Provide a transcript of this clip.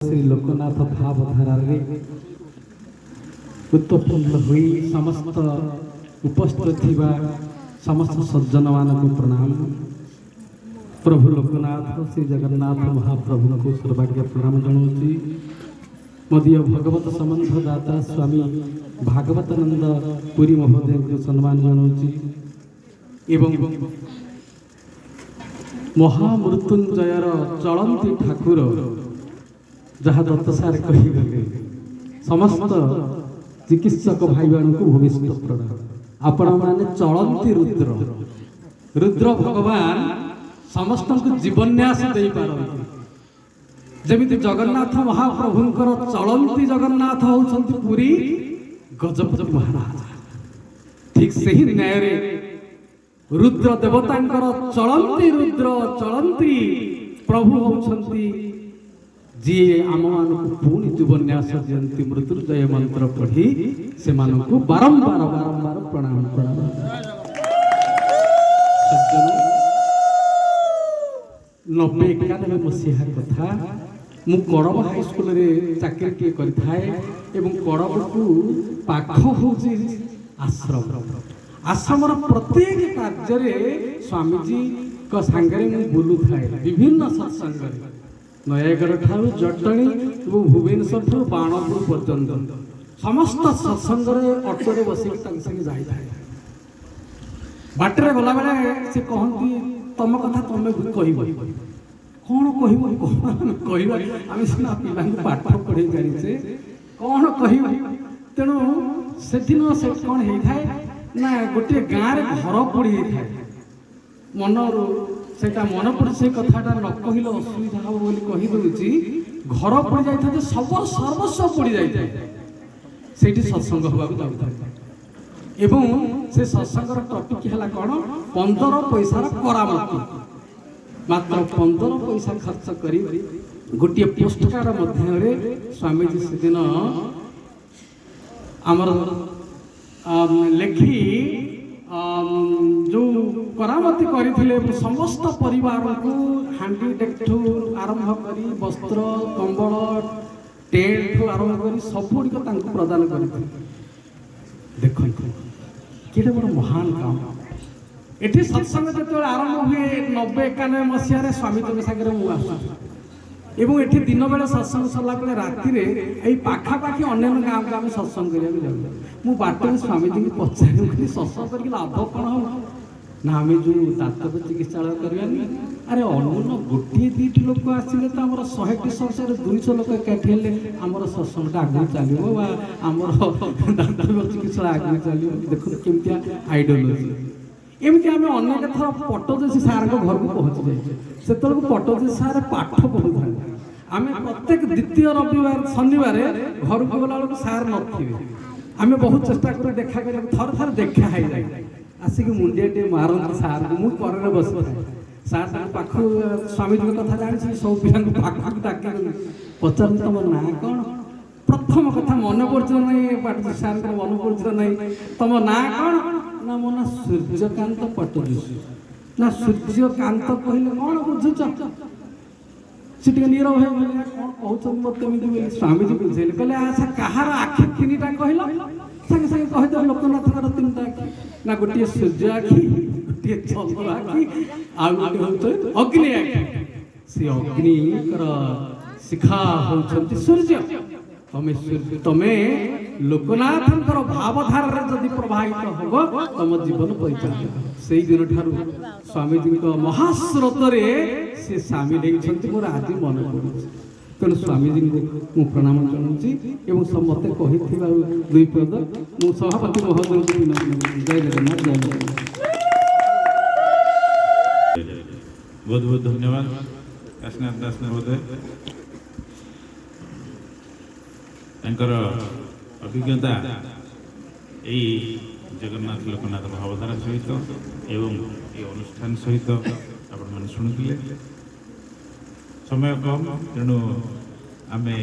श्री लोकनाथ भावधारा उत्पन्न हुई समस्त उपस्थित थिबा समस्त सज्जन मानक प्रणाम। प्रभु लोकनाथ श्री जगन्नाथ महाप्रभु को सर्वाग्य प्रणाम जनाऊँगी। मदीय भगवत संबंध दाता स्वामी भागवतानंद पुरी महोदय को सम्मान जनाऊँगी एवं महामृत्युंजयर चलंती ठाकुर जहाँ दत्त सार कहीगले समस्त चिकित्सक भाई बहन को भूमिष्ठ प्रणाम। आपण माने चलंती रुद्र रुद्र भगवान समस्त को जीवन्यास दे पारती। जमिति जगन्नाथ महाप्रभुंकर चलंती जगन्नाथ होउछंती पुरी गजपति महाराज, ठीक सही न्याय रे रुद्र देवतांकर चलंती रुद्र चलंती प्रभु होउछंती जी आम मान पुणी जीवन्यास दियंती मृत्युंजय मंत्र पढ़ी से मानक बारंबार बारंबार प्रणाम प्रणाम। सज्जन 90-91 मसीहा कथा मु कड़ब हाईस्कूल रे चाकरी के करिथाए एवं कड़ब को पाख होची आश्रम आश्रमर प्रत्येक कार्य रे स्वामीजी को सांगरे मु बुलु थाए विभिन्न सत्संग रे नयागढ़ ठारू जटणी और भुवनेश्वर ठारू बाणपुर पर्यंत समस्त सत्संग अटोरे बसिक संगे जाई बाटर गला बेले से कहती तुम कथा तुम कह कौन कह आम सीना पिला पाठ पढ़े जाचे कौन कह तेणु से दिन से कौन होता है ना गोटे गाँव घर पड़ी था मन सेटा मन पड़े से कथाटा न कहले असुविधा हम बोली कहि दउची घर पड़ जाय था सब सर्वस्व पड़ जाय था सेठी सत्संग होबा जाउता एवं से सत्संग रो टॉपिक हला कोन 15 पैसा रो करामती मात्र 15 पैसा खर्च करी गोटे पोस्ट कार्ड मध्य रे स्वामी जी से दिन हमर लेखी जो करामती करते समस्त परिवार को हांडी डेक्ठू आरंभ करी वस्त्र कंबल टेंट आरंभ करी सबुड़ी को प्रदान करते। देख कि बड़ महान काम ये सत्संग जो आरंभ हुए 90-91 मसीह स्वामी तुम सागर मुझे ये दिन बेले सत्संग सरला बेले राति रे पाखापाखि अन्य गाँव को आम सत्संग करने जाऊँ मु बाटे स्वामी जी को पचारि सत्संग कर लाभ कौन हम ना आम जो दातक चिकित्सालय करवानी अरे अन्य गोटे दुईटी लोक आसिले तो आम 100-200 लोक एकाठी हेले आमर सत्संग आगे चलो दातक चिकित्सालय आगे चलो। देखो केमतिया आइडियोलॉजी एमती आम अनेक थर पट्टदेशी सार घर को पहुँची जाए से पट्टदेशी सार पाठ पढ़ू आम प्रत्येक द्वितीय रविवार शनिवार घर को गला बेलू सार नथिबे आम बहुत चेष्टा कर देखा कर थर थर देखा है जाए आसिक मुंडिया टे मारती सार को मुझे पर बस सार पाख स्वामी जी कथा जानी सब पिला पाख डाक पचार तुम ना कौन प्रथम कथा मन पड़ो ना सार मन पड़ो ना तुम ना कौन ना मो ना सूर्यकांत पट्टदेशी ना सूर्यकांत कहले कौन बुझुच से नीरव हो कौन कहते मत स्वामी जी बुझेले कहले अच्छा कहार आखि तीनटा कहल संगे संगे कहदे लोकनाथ 3टा आखि ना गोटे सूर्य आखि गोटे चंद्र आखि आ गोटे अग्नि आखि से अग्नि शिखा होउछंती सूर्य तमे लोकनाथंकर भावधारा जदि प्रभावित होब तुम जीवन परिचालित से दिन ठारू स्वामी जी महास्रोत से सामिल होती मोर आज मन पड़े तेणु स्वामी जी को प्रणाम जनाऊँगी एवं समस्ते कही दुई पद मु सभापति महोदय जय जगन्नाथ जय जगन्नाथ। बहुत बहुत धन्यवाद काशीनाथ दास महोदय अभिज्ञता यही जगन्नाथ लोकनाथ भावधारा सहित एवं ये अनुष्ठान सहित आपण मैंने शुणुले समय कम तेणु आमे